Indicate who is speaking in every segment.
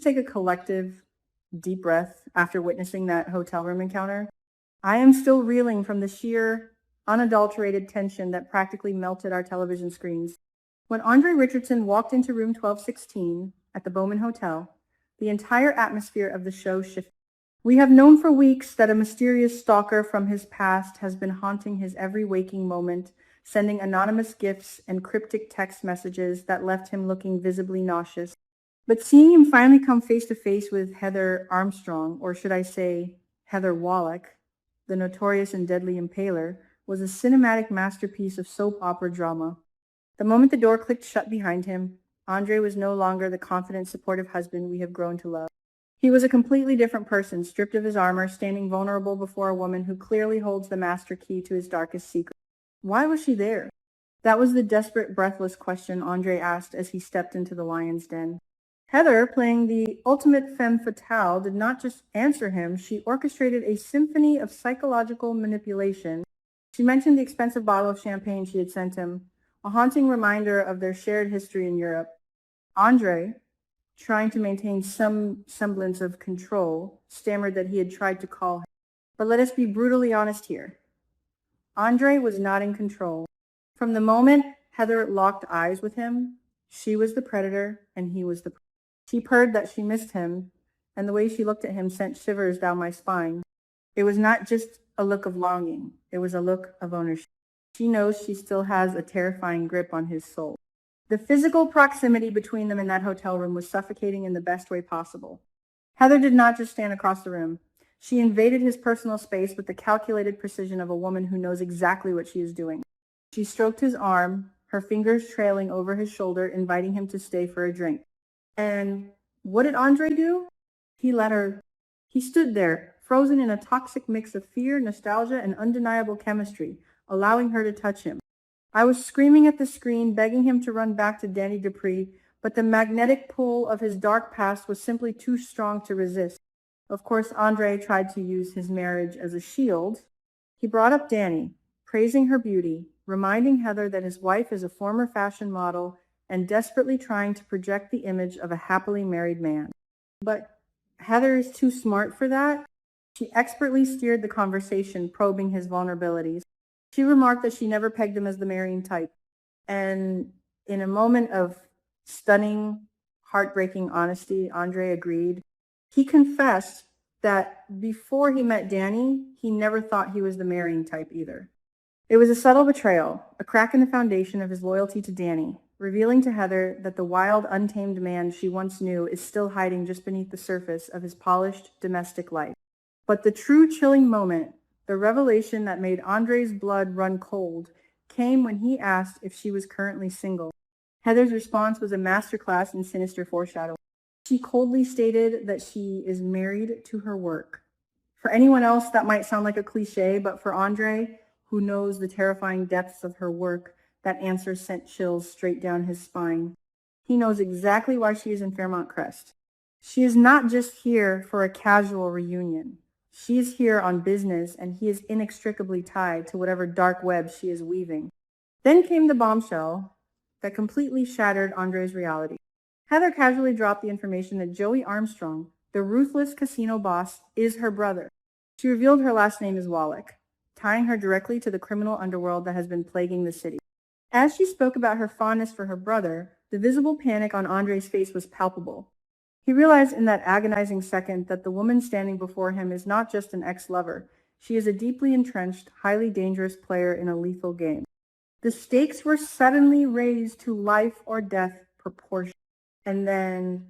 Speaker 1: just take a collective deep breath after witnessing that hotel room encounter? I am still reeling from the sheer, unadulterated tension that practically melted our television screens. When Andre Richardson walked into room 1216 at the Bowman Hotel, the entire atmosphere of the show shifted. We have known for weeks that a mysterious stalker from his past has been haunting his every waking moment, sending anonymous gifts and cryptic text messages that left him looking visibly nauseous. But seeing him finally come face to face with Heather Armstrong, or should I say Heather Wallach, the notorious and deadly impaler, was a cinematic masterpiece of soap opera drama. The moment the door clicked shut behind him, Andre was no longer the confident, supportive husband we have grown to love. He was a completely different person, stripped of his armor, standing vulnerable before a woman who clearly holds the master key to his darkest secret. Why was she there? That was the desperate, breathless question Andre asked as he stepped into the lion's den. Heather, playing the ultimate femme fatale, did not just answer him, she orchestrated a symphony of psychological manipulation. She mentioned the expensive bottle of champagne she had sent him, a haunting reminder of their shared history in Europe. Andre, trying to maintain some semblance of control, stammered that he had tried to call her. But let us be brutally honest here. Andre was not in control. From the moment Heather locked eyes with him, she was the predator and he was the prey. She purred that she missed him, and the way she looked at him sent shivers down my spine. It was not just a look of longing, it was a look of ownership. She knows she still has a terrifying grip on his soul. The physical proximity between them in that hotel room was suffocating in the best way possible. Heather did not just stand across the room. She invaded his personal space with the calculated precision of a woman who knows exactly what she is doing. She stroked his arm, her fingers trailing over his shoulder, inviting him to stay for a drink. And what did Andre do? He let her. He stood there, frozen in a toxic mix of fear, nostalgia, and undeniable chemistry, allowing her to touch him. I was screaming at the screen, begging him to run back to Danny Dupree, but the magnetic pull of his dark past was simply too strong to resist. Of course, Andre tried to use his marriage as a shield. He brought up Danny, praising her beauty, reminding Heather that his wife is a former fashion model and desperately trying to project the image of a happily married man. But Heather is too smart for that. She expertly steered the conversation, probing his vulnerabilities. She remarked that she never pegged him as the marrying type. And in a moment of stunning, heartbreaking honesty, Andre agreed. He confessed that before he met Danny, he never thought he was the marrying type either. It was a subtle betrayal, a crack in the foundation of his loyalty to Danny, revealing to Heather that the wild, untamed man she once knew is still hiding just beneath the surface of his polished domestic life. But the true chilling moment, the revelation that made Andre's blood run cold, came when he asked if she was currently single. Heather's response was a masterclass in sinister foreshadowing. She coldly stated that she is married to her work. For anyone else, that might sound like a cliche, but for Andre, who knows the terrifying depths of her work, that answer sent chills straight down his spine. He knows exactly why she is in Fairmont Crest. She is not just here for a casual reunion. She is here on business, and he is inextricably tied to whatever dark web she is weaving. Then came the bombshell that completely shattered Andre's reality. Heather casually dropped the information that Joey Armstrong, the ruthless casino boss, is her brother. She revealed her last name is Wallach, tying her directly to the criminal underworld that has been plaguing the city. As she spoke about her fondness for her brother, the visible panic on Andre's face was palpable. He realized in that agonizing second that the woman standing before him is not just an ex-lover. She is a deeply entrenched, highly dangerous player in a lethal game. The stakes were suddenly raised to life or death proportion. And then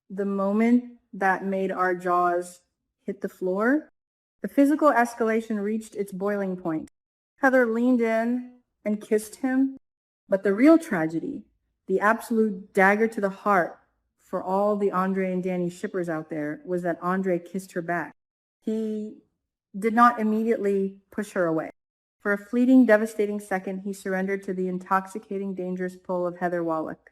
Speaker 1: the moment that made our jaws hit the floor, the physical escalation reached its boiling point. Heather leaned in and kissed him. But the real tragedy, the absolute dagger to the heart for all the Andre and Danny shippers out there, was that Andre kissed her back. He did not immediately push her away. For a fleeting, devastating second, he surrendered to the intoxicating, dangerous pull of Heather Wallach.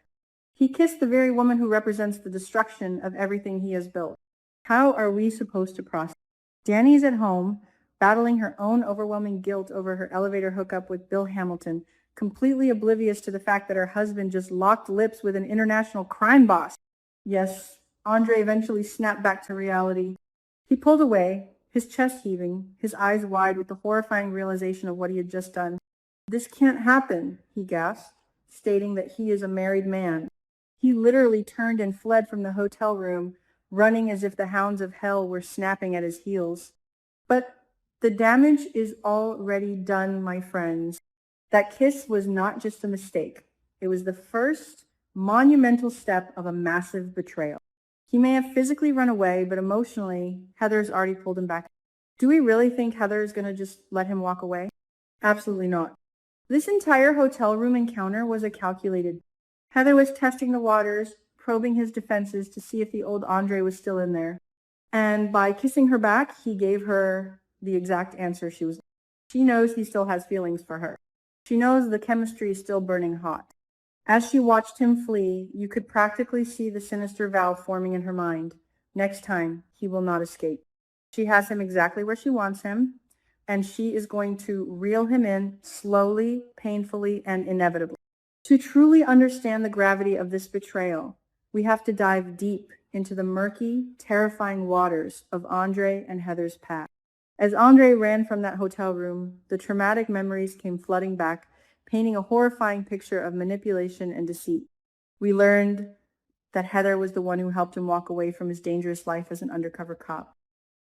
Speaker 1: He kissed the very woman who represents the destruction of everything he has built. How are we supposed to process? Danny is at home, battling her own overwhelming guilt over her elevator hookup with Bill Hamilton, completely oblivious to the fact that her husband just locked lips with an international crime boss. Yes, Andre eventually snapped back to reality. He pulled away, his chest heaving, his eyes wide with the horrifying realization of what he had just done. "This can't happen," he gasped, stating that he is a married man. He literally turned and fled from the hotel room, running as if the hounds of hell were snapping at his heels. But the damage is already done, my friends. That kiss was not just a mistake. It was the first monumental step of a massive betrayal. He may have physically run away, but emotionally, Heather's already pulled him back. Do we really think Heather is going to just let him walk away? Absolutely not. This entire hotel room encounter was a calculated. Heather was testing the waters, probing his defenses to see if the old Andre was still in there. And by kissing her back, he gave her the exact answer she was. She knows he still has feelings for her. She knows the chemistry is still burning hot. As she watched him flee, you could practically see the sinister vow forming in her mind. Next time, he will not escape. She has him exactly where she wants him, and she is going to reel him in slowly, painfully, and inevitably. To truly understand the gravity of this betrayal, we have to dive deep into the murky, terrifying waters of Andre and Heather's past. As Andre ran from that hotel room, the traumatic memories came flooding back, painting a horrifying picture of manipulation and deceit. We learned that Heather was the one who helped him walk away from his dangerous life as an undercover cop.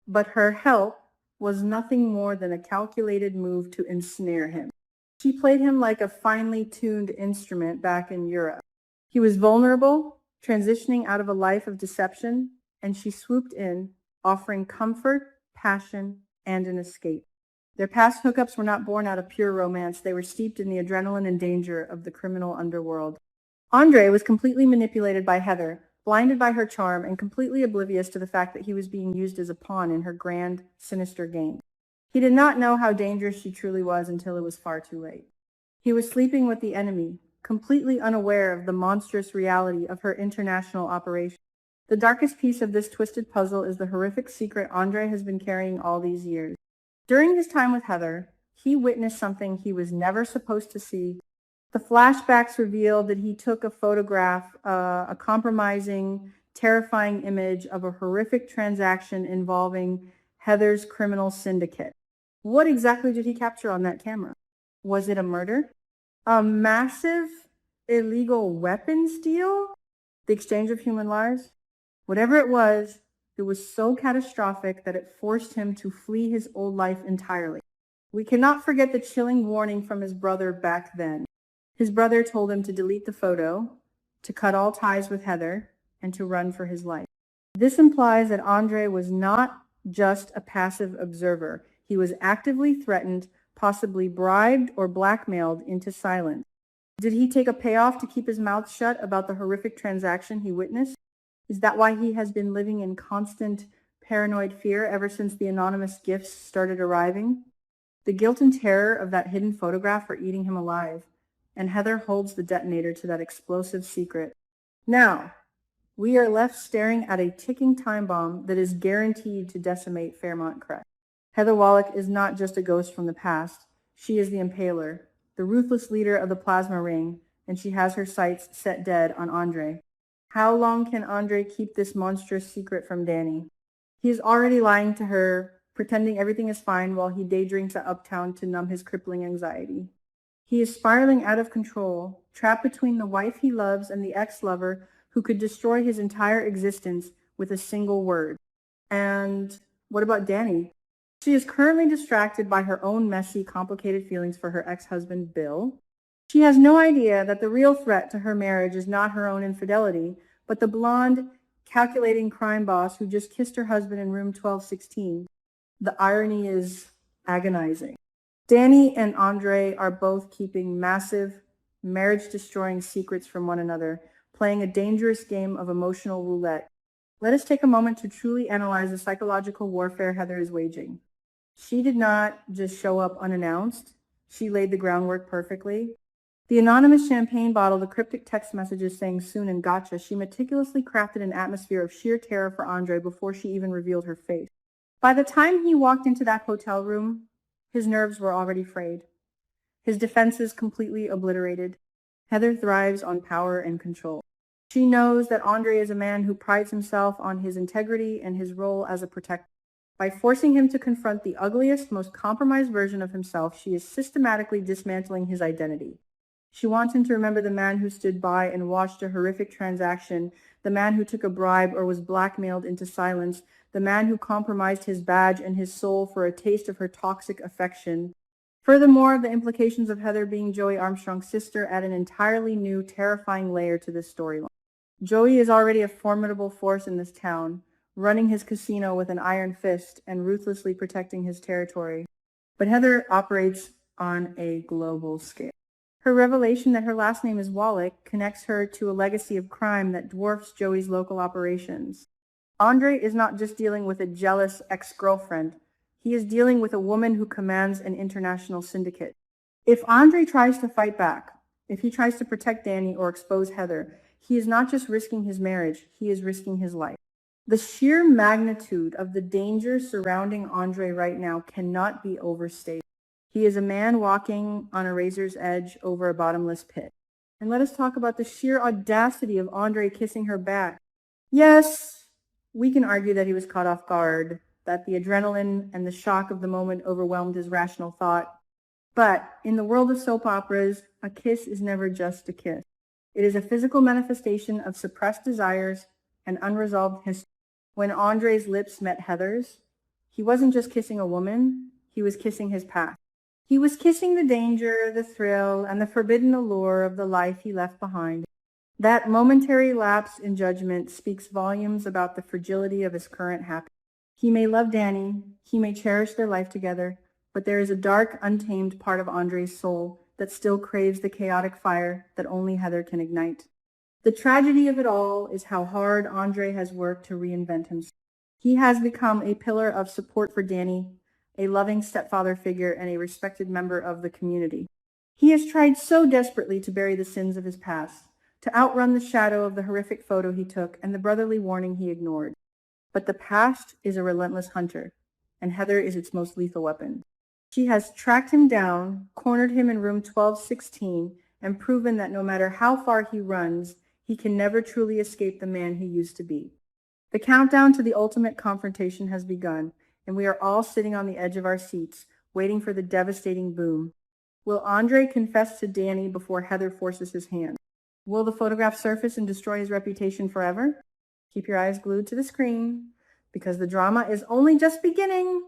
Speaker 1: But her help was nothing more than a calculated move to ensnare him. She played him like a finely tuned instrument back in Europe. He was vulnerable, transitioning out of a life of deception, and she swooped in, offering comfort, passion, and an escape. Their past hookups were not born out of pure romance. They were steeped in the adrenaline and danger of the criminal underworld. Andre was completely manipulated by Heather, blinded by her charm, and completely oblivious to the fact that he was being used as a pawn in her grand, sinister game. He did not know how dangerous she truly was until it was far too late. He was sleeping with the enemy, completely unaware of the monstrous reality of her international operation. The darkest piece of this twisted puzzle is the horrific secret Andre has been carrying all these years. During his time with Heather, he witnessed something he was never supposed to see. The flashbacks revealed that he took a photograph, a compromising, terrifying image of a horrific transaction involving Heather's criminal syndicate. What exactly did he capture on that camera? Was it a murder? A massive illegal weapons deal? The exchange of human lives? Whatever it was so catastrophic that it forced him to flee his old life entirely. We cannot forget the chilling warning from his brother back then. His brother told him to delete the photo, to cut all ties with Heather, and to run for his life. This implies that Andre was not just a passive observer. He was actively threatened, possibly bribed or blackmailed into silence. Did he take a payoff to keep his mouth shut about the horrific transaction he witnessed? Is that why he has been living in constant paranoid fear ever since the anonymous gifts started arriving? The guilt and terror of that hidden photograph are eating him alive, and Heather holds the detonator to that explosive secret. Now, we are left staring at a ticking time bomb that is guaranteed to decimate Fairmont Crest. Heather Wallach is not just a ghost from the past. She is the Impaler, the ruthless leader of the Plasma Ring, and she has her sights set dead on Andre. How long can Andre keep this monstrous secret from Danny? He is already lying to her, pretending everything is fine while he daydreams at Uptown to numb his crippling anxiety. He is spiraling out of control, trapped between the wife he loves and the ex-lover who could destroy his entire existence with a single word. And what about Danny? She is currently distracted by her own messy, complicated feelings for her ex-husband, Bill. She has no idea that the real threat to her marriage is not her own infidelity, but the blonde, calculating crime boss who just kissed her husband in room 1216. The irony is agonizing. Danny and Andre are both keeping massive, marriage-destroying secrets from one another, playing a dangerous game of emotional roulette. Let us take a moment to truly analyze the psychological warfare Heather is waging. She did not just show up unannounced. She laid the groundwork perfectly. The anonymous champagne bottle, the cryptic text messages saying soon and gotcha, she meticulously crafted an atmosphere of sheer terror for Andre before she even revealed her face. By the time he walked into that hotel room, his nerves were already frayed, his defenses completely obliterated. Heather thrives on power and control. She knows that Andre is a man who prides himself on his integrity and his role as a protector. By forcing him to confront the ugliest, most compromised version of himself, she is systematically dismantling his identity. She wants him to remember the man who stood by and watched a horrific transaction, the man who took a bribe or was blackmailed into silence, the man who compromised his badge and his soul for a taste of her toxic affection. Furthermore, the implications of Heather being Joey Armstrong's sister add an entirely new, terrifying layer to this storyline. Joey is already a formidable force in this town, running his casino with an iron fist and ruthlessly protecting his territory. But Heather operates on a global scale. Her revelation that her last name is Wallach connects her to a legacy of crime that dwarfs Joey's local operations. Andre is not just dealing with a jealous ex-girlfriend. He is dealing with a woman who commands an international syndicate. If Andre tries to fight back, if he tries to protect Danny or expose Heather, he is not just risking his marriage, he is risking his life. The sheer magnitude of the danger surrounding Andre right now cannot be overstated. He is a man walking on a razor's edge over a bottomless pit. And let us talk about the sheer audacity of Andre kissing her back. Yes, we can argue that he was caught off guard, that the adrenaline and the shock of the moment overwhelmed his rational thought. But in the world of soap operas, a kiss is never just a kiss. It is a physical manifestation of suppressed desires and unresolved history. When Andre's lips met Heather's, he wasn't just kissing a woman, he was kissing his past. He was kissing the danger, the thrill, and the forbidden allure of the life he left behind. That momentary lapse in judgment speaks volumes about the fragility of his current happiness. He may love Danny, he may cherish their life together, but there is a dark, untamed part of Andre's soul that still craves the chaotic fire that only Heather can ignite. The tragedy of it all is how hard Andre has worked to reinvent himself. He has become a pillar of support for Danny, a loving stepfather figure, and a respected member of the community. He has tried so desperately to bury the sins of his past, to outrun the shadow of the horrific photo he took and the brotherly warning he ignored. But the past is a relentless hunter, and Heather is its most lethal weapon. She has tracked him down, cornered him in room 1216, and proven that no matter how far he runs, he can never truly escape the man he used to be. The countdown to the ultimate confrontation has begun, and we are all sitting on the edge of our seats, waiting for the devastating boom. Will Andre confess to Danny before Heather forces his hand? Will the photograph surface and destroy his reputation forever? Keep your eyes glued to the screen, because the drama is only just beginning.